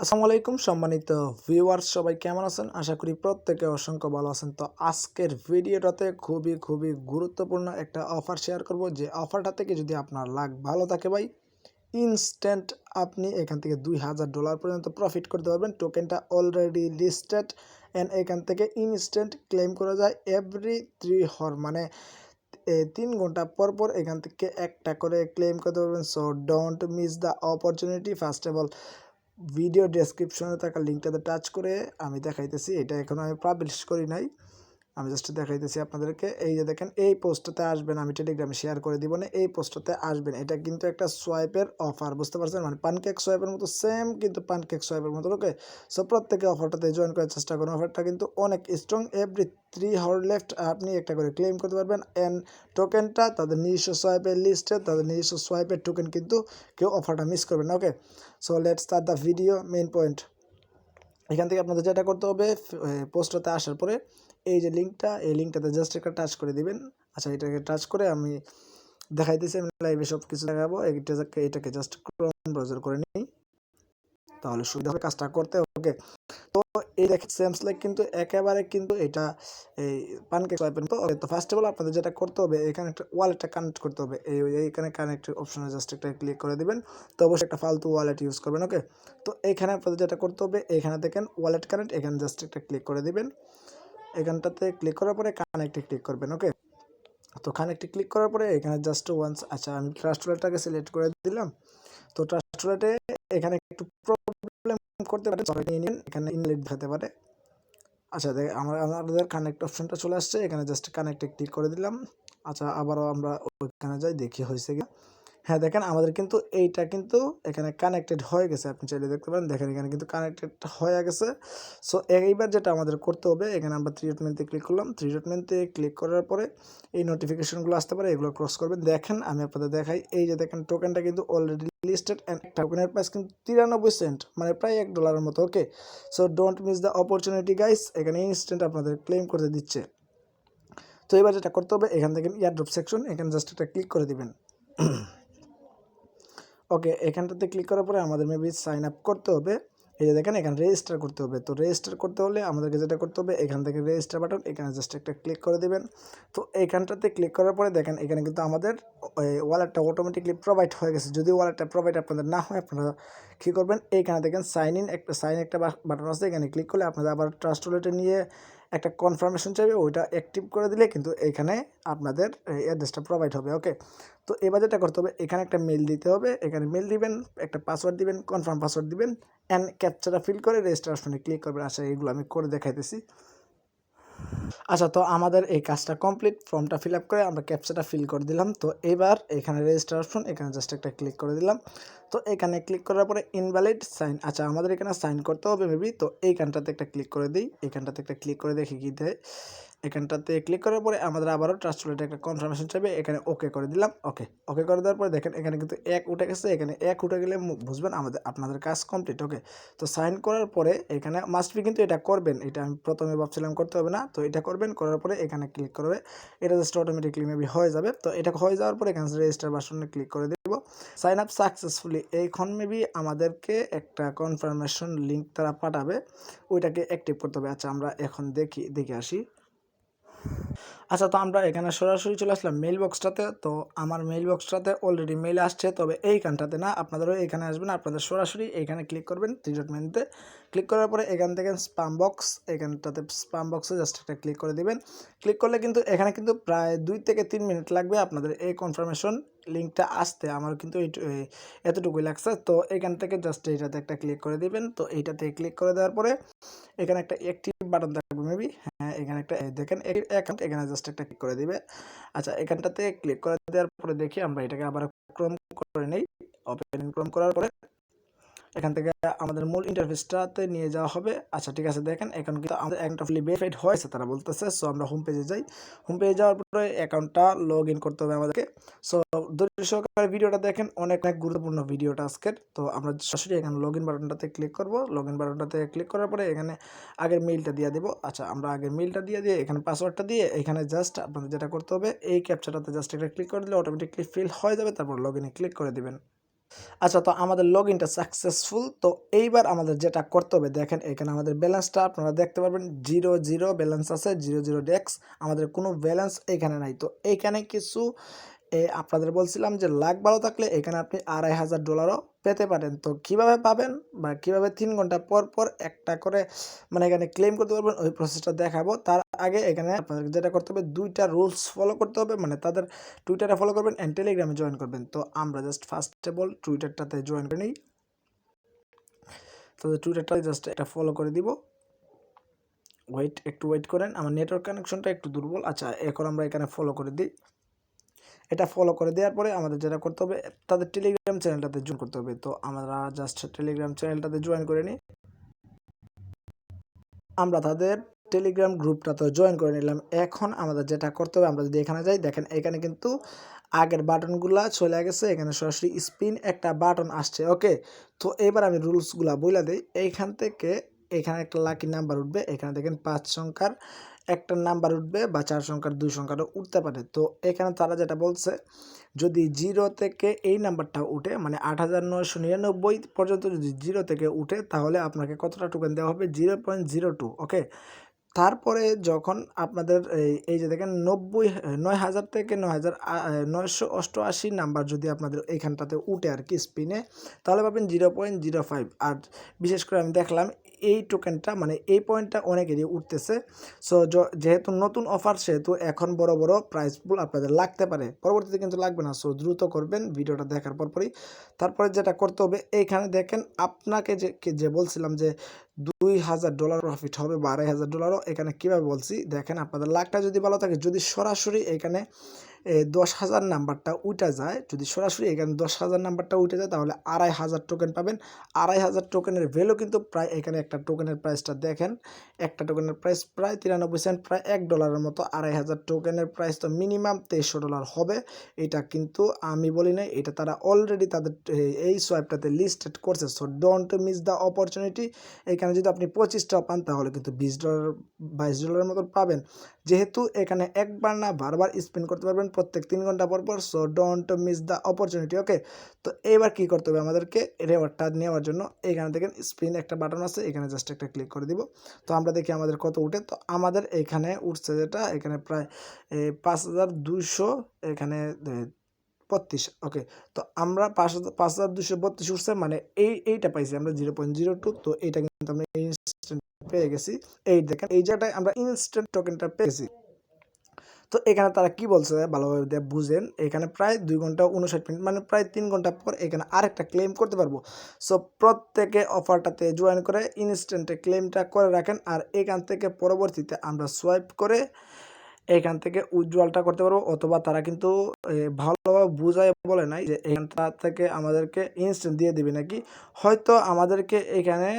আসসালামু আলাইকুম সম্মানিত ভিউয়ার্স, সবাই কেমন আছেন? আশা করি প্রত্যেকে অসংখ্য ভালো আছেন। তো আজকের ভিডিওটাতে খুবই গুরুত্বপূর্ণ একটা অফার শেয়ার করব, যে অফারটা থেকে যদি আপনার লাক ভালো থাকে ভাই, ইনস্ট্যান্ট আপনি এখান থেকে $2000 পর্যন্ত প্রফিট করতে পারবেন। টোকেনটা অলরেডি লিস্টেড অ্যান্ড এখান থেকে ইনস্ট্যান্ট ক্লেম করা যায় এভরি 3 হর, মানে 3 ঘন্টা পর পর এখান থেকে একটা করে ক্লেম করতে পারবেন। So don't miss the opportunity. First of all video ডেসক্রিপশনে থাকা লিঙ্কটাতে টাচ করে আমি দেখাইতেছি। এটা এখনো আমি পাবলিশ করি নাই, আমি জাস্ট দেখাইতেছি আপনাদেরকে। এই যে দেখেন, এই পোস্টটাতে আসবেন, আমি টেলিগ্রামে শেয়ার করে দিব না, এই পোস্টটাতে আসবেন। এটা কিন্তু একটা সোয়াইপের অফার, বুঝতে পারছেন? মানে পানকেক সোয়াইপের মতো, সেম কিন্তু পানকেক সোয়াইপের মতো। ওকে, সো প্রত্যেকে অফারটাতে জয়েন করার চেষ্টা করুন। অফারটা কিন্তু অনেক স্ট্রং। এভরি 3 হাওয়ার লেফট আপনি একটা করে ক্লেম করতে পারবেন। অ্যান্ড টোকেনটা তাদের নিজস্ব সোয়াইপের লিস্টে, তাদের নিজস্ব সোয়াইপের টোকেন, কিন্তু কেউ অফারটা মিস করবেন না। Okay, so let's start the video. Main point, এখান থেকে আপনাদের যেটা করতে হবে, পোস্টটাতে আসার পরে এই যে লিঙ্কটা, এই লিঙ্কটাতে জাস্ট একটা টাচ করে দিবেন। আচ্ছা, এটাকে টাচ করে আমি দেখাইতেছি, আমি লাইভে সব কিছু দেখাবো। এটাকে জাস্ট ক্রোম ব্রাউজার করে নিই, তাহলে সুবিধা হবে কাজটা করতে। ওকে, তো এই দেখেন সেমস লাইক কিন্তু একেবারে কিন্তু এটা এই পানকেক সোয়াইপের মতো। তো ফার্স্ট অফ অল আপনাদের যেটা করতে হবে, এখানে একটা ওয়ালেটটা কানেক্ট করতে হবে। এইখানে কানেক্ট অপশনে জাস্ট একটা ক্লিক করে দিবেন। তো অবশ্যই একটা ফালতু ওয়ালেট ইউজ করবেন। ওকে, তো এখানে আপনাদের যেটা করতে হবে, এখানে দেখেন ওয়ালেট কানেক্ট, এখানে জাস্ট একটা ক্লিক করে দিবেন। এখানটাতে ক্লিক করার পরে কানেক্টে ক্লিক করবেন। ওকে, তো কানেক্টে ক্লিক করার পরে এখানে জাস্ট ওয়ান্স, আচ্ছা আমি ট্রাস্ট ওয়ালেটটাকে সিলেক্ট করে দিলাম। তো ট্রাস্ট ওয়ালেটে এখানে একটু প্রবলেম করতে পারে, এখানে ইনভ্যালিড হতে পারে। আচ্ছা, আমাদের কানেক্ট অপশনটা চলে আসছে, এখানে জাস্ট কানেক্টে ক্লিক করে দিলাম। আচ্ছা, আবারও আমরা ওইখানে যাই, দেখি হয়েছে কি। হ্যাঁ দেখেন, আমাদের কিন্তু এইটা কিন্তু এখানে কানেক্টেড হয়ে গেছে। আপনি চাইলে দেখতে পারেন, দেখেন এখানে কিন্তু কানেক্টেড হয়ে গেছে। সো এইবার যেটা আমাদের করতে হবে, এখানে আমরা থ্রি ডট মেনুতে ক্লিক করলাম। থ্রি ডট মেনুতে ক্লিক করার পরে এই নোটিফিকেশনগুলো আসতে পারে, এগুলো ক্রস করবেন। দেখেন আমি আপনাদের দেখাই, এই যে দেখেন টোকেনটা কিন্তু অলরেডি লিস্টেড অ্যান্ড টোকেনের প্রাইস কিন্তু 93 সেন্ট, মানে প্রায় $1 মতো। Okay, so don't miss the opportunity guys, এখানে ইনস্ট্যান্ট আপনাদের ক্লেম করতে দিচ্ছে। তো এবার যেটা করতে হবে, এখান থেকে এয়ারড্রপ সেকশন, এখানে জাস্ট একটা ক্লিক করে দিবেন। ওকে, এখানটাতে ক্লিক করার পরে আমাদের মেবি সাইন আপ করতে হবে। এই যে দেখেন, এখানে রেজিস্টার করতে হবে। তো রেজিস্টার করতে হলে আমাদেরকে যেটা করতে হবে, এখান থেকে রেজিস্টার বাটন, এখানে জাস্ট একটা ক্লিক করে দেবেন। তো এইখানটাতে ক্লিক করার পরে দেখেন, এখানে কিন্তু আমাদের ওয়ালেটটা অটোমেটিকলি প্রোভাইড হয়ে গেছে। যদি ওয়ালেটটা প্রোভাইড আপনাদের না হয়, আপনারা কী করবেন, এইখানে দেখেন সাইন ইন, একটা বাটন আছে, এখানে ক্লিক করলে আপনাদের আবার ট্রাস্ট ওয়ালেটে নিয়ে একটা কনফার্মেশন চাইবে, ওইটা অ্যাক্টিভ করে দিলে কিন্তু এইখানে আপনাদের অ্যাড্রেসটা প্রোভাইড হবে। ওকে, তো এবার যেটা করতে হবে, এখানে একটা মেল দিতে হবে, এখানে মেল দিবেন, একটা পাসওয়ার্ড দিবেন, কনফার্ম পাসওয়ার্ড দিবেন, অ্যান্ড ক্যাপচাটা ফিল করে রেজিস্টার অপশনে ক্লিক করবেন। আচ্ছা, এগুলো আমি করে দেখাইতেছি। আচ্ছা, তো আমাদের এই কাজটা কমপ্লিট। ফর্মটা ফিল আপ করে আমরা ক্যাপচাটা ফিল করে দিলাম। তো এবার এখানে রেজিস্টার অপশন, এখানে জাস্ট একটা ক্লিক করে দিলাম। তো এখানে ক্লিক করার পরে ইনভ্যালিড সাইন, আচ্ছা আমাদের এখানে সাইন করতে হবে মেবি। তো এইখানটাতে একটা ক্লিক করে দিই, এইখানটাতে একটা ক্লিক করে দেখি কী দেয়। এখানটাতে ক্লিক করার পরে আমাদের আবারও ট্রাস্ট ওয়ালেটে একটা কনফার্মেশন চাইবে, এখানে ওকে করে দিলাম। ওকে করে দেওয়ার পরে দেখেন, এখানে কিন্তু 1 উঠে গেছে। এখানে 1 উঠে গেলে বুঝবেন আপনাদের কাজ কমপ্লিট। ওকে, তো সাইন করার পরে এখানে মাস্ট বি কিন্তু এটা করবেন। এটা আমি প্রথমে ভাবছিলাম করতে হবে না, তো এটা করবেন। করার পরে এখানে ক্লিক করবে, এটা জাস্ট অটোমেটিকলি মেবি হয়ে যাবে। তো এটা হয়ে যাওয়ার পরে এখানে রেজিস্টার বাটনে ক্লিক করে দেব। সাইন আপ সাকসেসফুলি, এইখন মেবি আমাদেরকে একটা কনফার্মেশন লিঙ্ক তারা পাঠাবে, ওইটাকে অ্যাক্টিভ করতে হবে। আচ্ছা, আমরা এখন দেখে আসি। আচ্ছা, তো আমরা এখানে সরাসরি চলে আসলাম মেইল বক্সটাতে। তো আমার মেইল বক্সটাতে অলরেডি মেইল আসছে, তবে এইখানটাতে না, আপনাদেরও এখানে আসবেন। আপনাদের সরাসরি এইখানে ক্লিক করবেন, থ্রি ডট মেনুতে ক্লিক করার পরে এখান থেকে স্পাম বক্স, এখানটাতে স্পাম বক্সে জাস্ট একটা ক্লিক করে দিবেন। ক্লিক করলে কিন্তু এখানে কিন্তু প্রায় 2 থেকে 3 মিনিট লাগবে আপনাদের এই কনফার্মেশন লিঙ্কটা আসতে। আমার কিন্তু এতটুকুই লাগছে। তো এখান থেকে জাস্ট এইটাতে একটা ক্লিক করে দিবেন। তো এইটাতে ক্লিক করে দেওয়ার পরে এখানে একটা অ্যাক্টিভ বাটন থাকবে মেবি। হ্যাঁ, এখানে একটা দেখেন অ্যাকাউন্ট, এখানে জাস্ট একটা ক্লিক করে দিবে। আচ্ছা, এখানটাতে ক্লিক করে দেওয়ার পরে দেখি আমরা এটাকে আবার ক্রোম করে নেই। ওপেন ক্রোম করার পরে এখান থেকে আমাদের মূল ইন্টারফেসটাতে নিয়ে যাওয়া হবে। আচ্ছা, ঠিক আছে, দেখেন এখন কিন্তু আমাদের অ্যাকাউন্টটা ফুলি ভেরিফাইড হয়েছে তারা বলতেছে। সো আমরা হোম পেজে যাই। হোম পেজে যাওয়ার পরে অ্যাকাউন্টটা লগ ইন করতে হবে আমাদেরকে। সো ধৈর্য সহকারে ভিডিওটা দেখেন, অনেক গুরুত্বপূর্ণ ভিডিওটা আজকের। তো আমরা সরাসরি এখানে লগ ইন বাটনটাতে ক্লিক করব। লগ ইন বাটনটাতে ক্লিক করার পরে এখানে আগের মেইলটা দিয়ে দেবো। আচ্ছা, আমরা আগের মেইলটা দিয়ে এখানে পাসওয়ার্ডটা দিয়ে এখানে জাস্ট আপনাদের যেটা করতে হবে, এই ক্যাপচাটাতে জাস্ট একটা ক্লিক করে দিলে অটোমেটিকলি ফিল হয়ে যাবে। তারপর লগ ইনে ক্লিক করে দেবেন। আচ্ছা, তো আমাদের লগ ইনটা সাকসেসফুল। তো এইবার আমাদের যেটা করতে হবে, দেখেন এখানে আমাদের ব্যালেন্সটা আপনারা দেখতে পারবেন 0 ব্যালেন্স আছে, 0 ডেক্স, আমাদের কোনো ব্যালেন্স এখানে নাই। তো এইখানে কিছু আপনাদের বলছিলাম যে লাখ ভালো থাকলে এখানে আপনি $2500 পেতে পারেন। তো কিভাবে পাবেন বা কিভাবে 3 ঘন্টা পর পর একটা করে মানে এখানে ক্লেম করতে পারবেন, ওই প্রসেসটা দেখাবো। তার আগে এখানে আপনাদের যেটা করতে হবে, 2টা রুলস ফলো করতে হবে, মানে তাদের টুইটারে ফলো করবেন অ্যান্ড টেলিগ্রামে জয়েন করবেন। তো আমরা জাস্ট ফার্স্ট অফ অল টুইটারটাতে জয়েন করে নিই। তো টুইটারটা জাস্ট এটা ফলো করে দিব। একটু ওয়েট করেন, আমার নেটওয়ার্ক কানেকশনটা একটু দুর্বল। আচ্ছা, এখন আমরা এখানে ফলো করে দিই। এটা ফলো করে দেওয়ার পরে আমাদের যেটা করতে হবে, তাদের টেলিগ্রাম চ্যানেলটাতে জয়েন করতে হবে। তো আমরা জাস্ট টেলিগ্রাম চ্যানেলটাতে জয়েন করে নিই। আমরা তাদের টেলিগ্রাম গ্রুপটাতে জয়েন করে নিলাম। এখন আমাদের যেটা করতে হবে, আমরা যদি এখানে যাই, দেখেন এখানে কিন্তু আগের বাটনগুলা চলে গেছে, এখানে সরাসরি স্পিন একটা বাটন আসছে। ওকে, তো এবার আমি রুলসগুলা বলে দিই। এইখান থেকে এখানে একটা লাকি নাম্বার উঠবে, এখানে দেখেন 5 সংখ্যার একটা নাম্বার উঠবে বা 4 সংখ্যার 2 সংখ্যারও উঠতে পারে। তো এখানে তারা যেটা বলছে, যদি 0 থেকে এই নাম্বারটা উঠে মানে 8999 পর্যন্ত যদি 0 থেকে উঠে, তাহলে আপনাকে কতটা টোকেন দেওয়া হবে, 0.02। ওকে, তারপরে যখন আপনাদের এই যে দেখেন 9,000 থেকে 9,988 নাম্বার যদি আপনাদের এইখানটাতে উঠে আর কি স্পিনে, তাহলে পাবেন 0.05। আর বিশেষ করে আমি দেখলাম এই টোকেনটা মানে এই পয়েন্টটা অনেকেরই উঠতেছে। সো যেহেতু নতুন অফার, সেহেতু এখন বড় বড় প্রাইস পুল আপনাদের লাগতে পারে, পরবর্তীতে কিন্তু লাগবে না। সো দ্রুত করবেন ভিডিওটা দেখার পরপরই। তারপরে যেটা করতে হবে, এইখানে দেখেন আপনাকে যে বলছিলাম যে $2,000 প্রফিট হবে বা $2,500, এখানে কীভাবে বলছি দেখেন, আপনাদের লাখটা যদি ভালো থাকে, যদি সরাসরি এখানে 10,000 নাম্বারটা উঠে যায়, যদি সরাসরি এখানে 10,000 নাম্বারটা উঠে যায়, তাহলে 2,500 টোকেন পাবেন। 2,500 টোকেনের ভ্যালু কিন্তু প্রায়, এখানে একটা টোকেনের প্রাইসটা দেখেন, একটা টোকেনের প্রাইস প্রায় 93 সেন্ট, প্রায় $1 মতো। 2,500 টোকেনের প্রাইস তো মিনিমাম $2300 হবে। এটা কিন্তু আমি বলি নাই, এটা তারা অলরেডি তাদের এই সোয়াইপটাতে লিস্টেড করছে। So don't miss the opportunity. এখানে যদি আপনি 25টা পান, তাহলে কিন্তু $20 $22 মতো পাবেন। যেহেতু এখানে একবার না বারবার স্পিন করতে পারবেন প্রত্যেক 3 ঘন্টা পর পর। So don't miss the opportunity. Okay, তো এবার কি করতে হবে আমাদেরকে রেওয়ার্ডটা নেওয়ার জন্য, এখানে দেখেন স্পিন একটা বাটন আছে, এখানে জাস্ট একটা ক্লিক করে দিব। তো আমরা দেখি আমাদের কত উঠে। তো আমাদের এখানে উঠছে যেটা, এখানে প্রায় 5,200, এখানে 32। ওকে, তো আমরা 5,232 উঠছে, মানে এইটা পাইছি আমরা 0.02। তো এইটা কিন্তু আমরা ইনস্ট্যান্ট পেয়ে গেছি। এই দেখেন এই জায়গাটায় আমরা ইনস্ট্যান্ট টোকেনটা পেয়েছি। তো এখানে তারা কি বলছে ভালোভাবে বুঝেন, এখানে প্রায় 2 ঘন্টা 59 মিনিট, মানে প্রায় 3 ঘন্টা পর এখানে আরেকটা ক্লেম করতে পারবো। সো প্রত্যেকে অফারটাতে জয়েন করে ইনস্ট্যান্টে ক্লেমটা করে রাখেন। আর এখান থেকে পরবর্তীতে আমরা সোয়াইপ করে এখান থেকে উইথড্রলটা করতে পারবো। অথবা তারা কিন্তু ভালোভাবে বুঝায় বলে নাই যে এখানটা থেকে আমাদেরকে ইনস্ট্যান্ট দিয়ে দিবে নাকি, হয়তো আমাদেরকে এখানে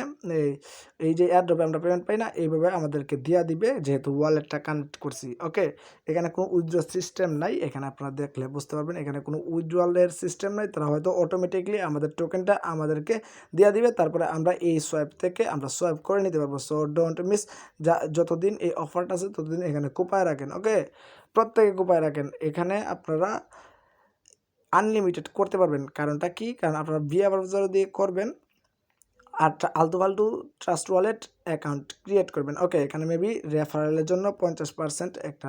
এই যে এয়ারড্রপে আমরা পেমেন্ট পাই না, এইভাবে আমাদেরকে দিয়া দিবে, যেহেতু ওয়ালেটটা কানেক্ট করছি। ওকে, এখানে কোনো উইথড্র সিস্টেম নাই, এখানে আপনারা দেখলে বুঝতে পারবেন এখানে কোনো উইথড্রলের সিস্টেম নাই। তারা হয়তো অটোমেটিকলি আমাদের টোকেনটা আমাদেরকে দিয়া দিবে, তারপরে আমরা এই সোয়াইপ থেকে আমরা সোয়াইপ করে নিতে পারবো। সো ডোন্ট মিস, যতদিন এই অফারটা আছে ততদিন এখানে কোপায় রাখেন। ওকে, প্রত্যেকে কোপায় রাখেন। এখানে আপনারা আনলিমিটেড করতে পারবেন। কারণটা কি, কারণ আপনারা ভিআই ব্রাউজার দিয়ে করবেন আর আলতু ফালতু ট্রাস্ট ওয়ালেট অ্যাকাউন্ট ক্রিয়েট করবেন। ওকে, এখানে মেবি রেফারেলের জন্য 50% একটা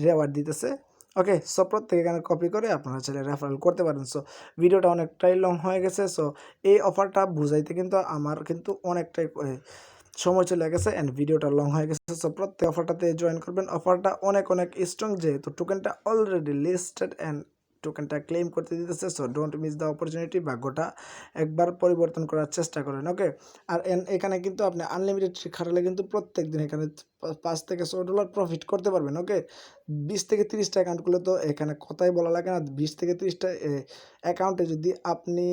রেওয়ার্ড দিতেছে। ওকে, সো প্রত্যেকে এখানে কপি করে আপনারা চাইলে রেফারেল করতে পারেন। সো ভিডিওটা অনেকটাই লং হয়ে গেছে। সো এই অফারটা বুঝাইতে কিন্তু আমার কিন্তু অনেকটাই সময় চলে গেছে অ্যান্ড ভিডিওটা লং হয়ে গেছে। সো প্রত্যেক অফারটাতে জয়েন করবেন। অফারটা অনেক স্ট্রং, যেহেতু টোকেনটা অলরেডি লিস্টেড অ্যান্ড টোকেনটা ক্লেম করতে দিতেছে। So don't miss the opportunity, ভাগ্যটা একবার পরিবর্তন করার চেষ্টা করেন। ওকে, আর এখানে কিন্তু আপনি আনলিমিটেড খাটালে কিন্তু প্রত্যেক দিন এখানে $5 থেকে $6 প্রফিট করতে পারবেন। ওকে, 20 থেকে 30টা অ্যাকাউন্ট করলে তো এখানে কথাই বলা লাগে না। 20 থেকে 30টা অ্যাকাউন্টে যদি আপনি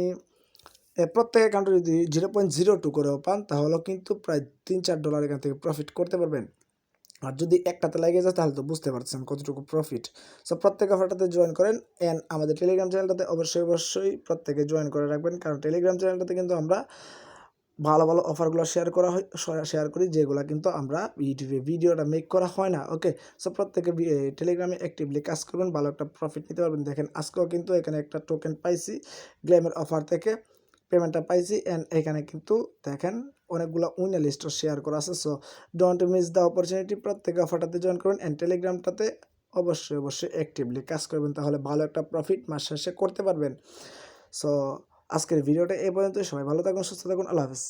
প্রত্যেক অ্যাকাউন্টে যদি 0.02 করেও পান, তাহলেও কিন্তু প্রায় $3-4 এখান থেকে প্রফিট করতে পারবেন। আর যদি একটাতে লেগে যায়, তাহলে তো বুঝতে পারছেন কতটুকু প্রফিট। সো প্রত্যেক অফারটাতে জয়েন করেন অ্যান্ড আমাদের টেলিগ্রাম চ্যানেলটাতে অবশ্যই প্রত্যেকে জয়েন করে রাখবেন, কারণ টেলিগ্রাম চ্যানেলটাতে কিন্তু আমরা ভালো ভালো অফারগুলো শেয়ার করি, যেগুলো কিন্তু আমরা ইউটিউবে ভিডিওটা মেক করা হয় না। ওকে, সো প্রত্যেকে টেলিগ্রামে অ্যাক্টিভলি কাজ করবেন, ভালো একটা প্রফিট নিতে পারবেন। দেখেন আজকেও কিন্তু এখানে একটা টোকেন পাইছি গ্ল্যামের অফার থেকে, পেমেন্টটা পাইছি। অ্যান্ড এখানে কিন্তু দেখেন অনেকগুলো উইনার লিস্টও শেয়ার করা আছে। So don't miss the opportunity, প্রত্যেকে অফারটাতে জয়েন করুন অ্যান্ড টেলিগ্রামটাতে অবশ্যই অ্যাক্টিভলি কাজ করবেন, তাহলে ভালো একটা প্রফিট মাস শেষে করতে পারবেন। সো আজকের ভিডিওটা এই পর্যন্ত। সবাই ভালো থাকুন, সুস্থ থাকুন, আল্লাহ হাফেজ।